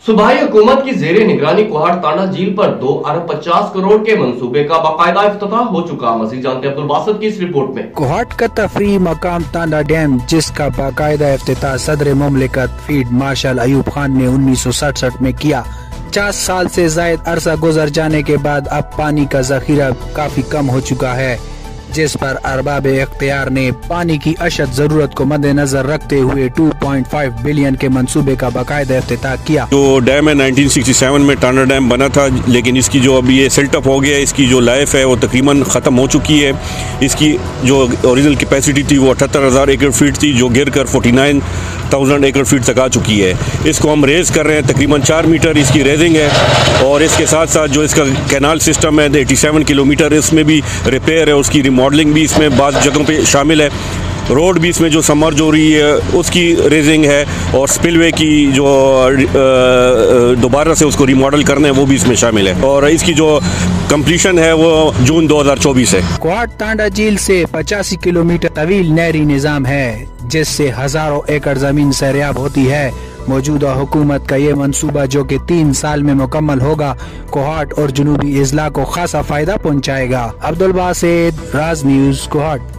सूबाई हुकूमत की जेर निगरानी कोहाट तांडा झील पर 2 अरब 50 करोड़ के मंसूबे का बाकायदा इफ्तिताह हो चुका। मजीद जानते हैं अब्दुल बासित की इस रिपोर्ट में। कोहाट का तफरी मकाम तांडा डैम, जिसका बाकायदा इफ्तिताह सदर मुमलिकत फील्ड मार्शल अयूब खान ने 1967 में किया। 50 साल से जायद अरसा गुजर जाने के बाद अब पानी का जखीरा काफी कम हो चुका है, जिस पर अरबाब इख्तियार ने पानी की अशद जरूरत को मद्देनजर रखते हुए 2.5 बिलियन के मंसूबे का बाकायदा इफ्तिताह किया। जो डैम है 1967 में टांडा डैम बना था, लेकिन इसकी जो अभी ये सेल्टअप हो गया, इसकी जो लाइफ है वो तकरीबन ख़त्म हो चुकी है। इसकी जो ओरिजिनल कैपेसिटी थी वो 78,000 एकड़ फीट थी, जो गिर कर 49,000 एकड़ फीट तक आ चुकी है। इसको हम रेज कर रहे हैं, तकरीबन 4 मीटर इसकी रेजिंग है। और इसके साथ साथ जो इसका कैनाल सिस्टम है 87 किलोमीटर, इसमें भी रिपेयर है, उसकी मॉडलिंग भी इसमें बाज़ जगहों पे शामिल है। रोड भी इसमें जो समर्ज हो रही है उसकी रेजिंग है, और स्पिलवे की जो दोबारा से उसको रिमॉडल करना है वो भी इसमें शामिल है। और इसकी जो कंप्लीशन है वो जून 2024 है। कोहाट तांडा झील से 85 किलोमीटर तवील नहरी निज़ाम है, जिससे हजारों एकड़ जमीन सैराब होती है। मौजूदा हुकूमत का ये मंसूबा, जो कि 3 साल में मुकम्मल होगा, कोहाट और जुनूबी इजला को खासा फायदा पहुँचाएगा। अब्दुल बासित, राज न्यूज़, कोहाट।